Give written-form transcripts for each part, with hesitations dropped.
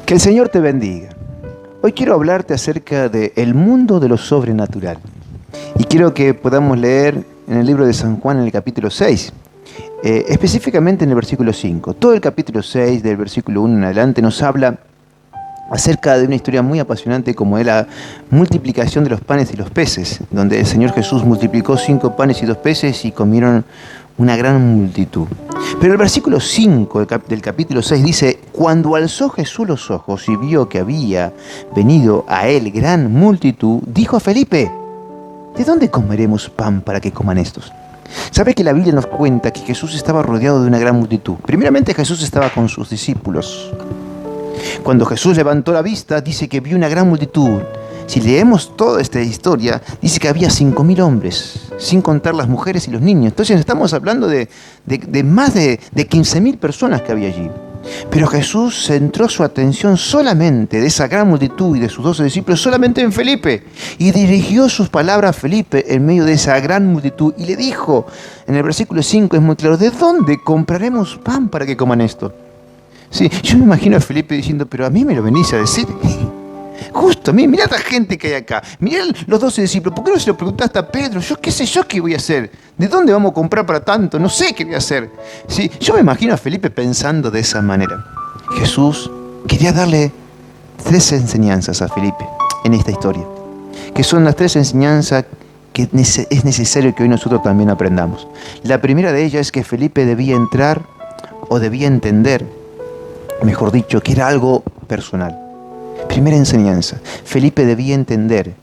Que el Señor te bendiga. Hoy quiero hablarte acerca del mundo de lo sobrenatural. Y quiero que podamos leer en el libro de San Juan en el capítulo 6, específicamente en el versículo 5. Todo el capítulo 6, del versículo 1 en adelante, nos habla acerca de una historia muy apasionante como es la multiplicación de los panes y los peces, donde el Señor Jesús multiplicó 5 panes y 2 peces y comieron una gran multitud. Pero el versículo 5 del capítulo 6 dice: cuando alzó Jesús los ojos y vio que había venido a él gran multitud, dijo a Felipe: ¿de dónde comeremos pan para que coman estos? ¿Sabe que la Biblia nos cuenta que Jesús estaba rodeado de una gran multitud? Primeramente, Jesús estaba con sus discípulos. Cuando Jesús levantó la vista, dice que vio una gran multitud. Si leemos toda esta historia, dice que había 5.000 hombres, sin contar las mujeres y los niños. Entonces estamos hablando de más de 15.000 personas que había allí. Pero Jesús centró su atención solamente de esa gran multitud y de sus 12 discípulos, solamente en Felipe. Y dirigió sus palabras a Felipe en medio de esa gran multitud. Y le dijo, en el versículo 5 es muy claro: ¿de dónde compraremos pan para que coman esto? Sí, yo me imagino a Felipe diciendo: pero a mí me lo venís a decir. Justo a mí, mirá la gente que hay acá, mirá los 12 discípulos, ¿por qué no se lo preguntaste a Pedro? Yo qué sé yo qué voy a hacer, ¿de dónde vamos a comprar para tanto? No sé qué voy a hacer. Sí, yo me imagino a Felipe pensando de esa manera. Jesús quería darle 3 enseñanzas a Felipe en esta historia, que son las 3 enseñanzas que es necesario que hoy nosotros también aprendamos. La primera de ellas es que Felipe debía entrar, o debía entender, mejor dicho, que era algo personal. Primera enseñanza: Felipe debía entender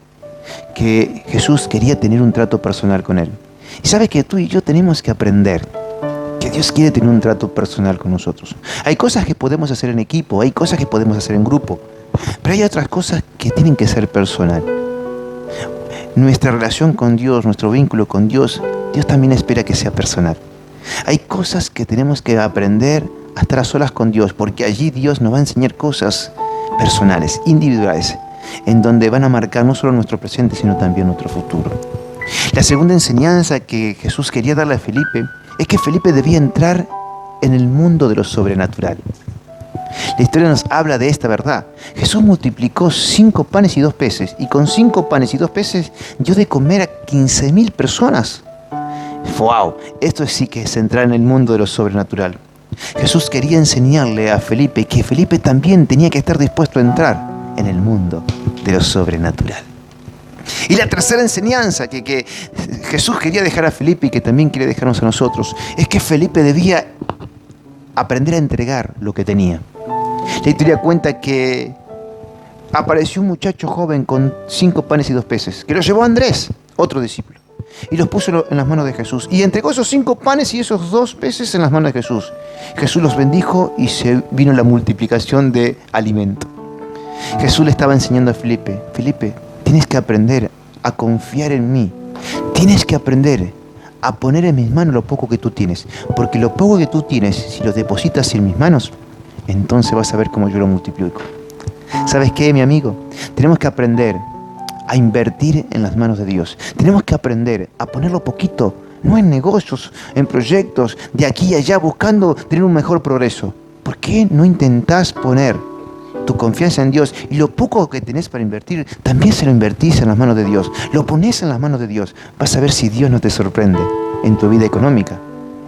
que Jesús quería tener un trato personal con él. Y sabe que tú y yo tenemos que aprender que Dios quiere tener un trato personal con nosotros. Hay cosas que podemos hacer en equipo, hay cosas que podemos hacer en grupo, pero hay otras cosas que tienen que ser personal. Nuestra relación con Dios, nuestro vínculo con Dios, Dios también espera que sea personal. Hay cosas que tenemos que aprender a estar a solas con Dios, porque allí Dios nos va a enseñar cosas personales, individuales, en donde van a marcar no solo nuestro presente, sino también nuestro futuro. La segunda enseñanza que Jesús quería darle a Felipe es que Felipe debía entrar en el mundo de lo sobrenatural. La historia nos habla de esta verdad. Jesús multiplicó 5 panes y 2 peces, y con 5 panes y 2 peces dio de comer a 15.000 personas. ¡Wow! Esto sí que es entrar en el mundo de lo sobrenatural. Jesús quería enseñarle a Felipe que Felipe también tenía que estar dispuesto a entrar en el mundo de lo sobrenatural. Y la tercera enseñanza que Jesús quería dejar a Felipe y que también quiere dejarnos a nosotros es que Felipe debía aprender a entregar lo que tenía. La historia cuenta que apareció un muchacho joven con 5 panes y 2 peces, que lo llevó a Andrés, otro discípulo, y los puso en las manos de Jesús. Y entregó esos 5 panes y esos 2 peces en las manos de Jesús. Jesús los bendijo y se vino la multiplicación de alimento. Jesús le estaba enseñando a Felipe: Felipe, tienes que aprender a confiar en mí. Tienes que aprender a poner en mis manos lo poco que tú tienes. Porque lo poco que tú tienes, si lo depositas en mis manos, entonces vas a ver cómo yo lo multiplico. ¿Sabes qué, mi amigo? Tenemos que aprender a invertir en las manos de Dios. Tenemos que aprender a ponerlo poquito, no en negocios, en proyectos, de aquí y allá, buscando tener un mejor progreso. ¿Por qué no intentás poner tu confianza en Dios y lo poco que tenés para invertir, también se lo invertís en las manos de Dios? Lo ponés en las manos de Dios. Vas a ver si Dios no te sorprende en tu vida económica,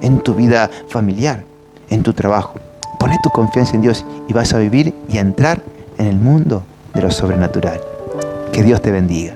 en tu vida familiar, en tu trabajo. Poné tu confianza en Dios y vas a vivir y a entrar en el mundo de lo sobrenatural. Que Dios te bendiga.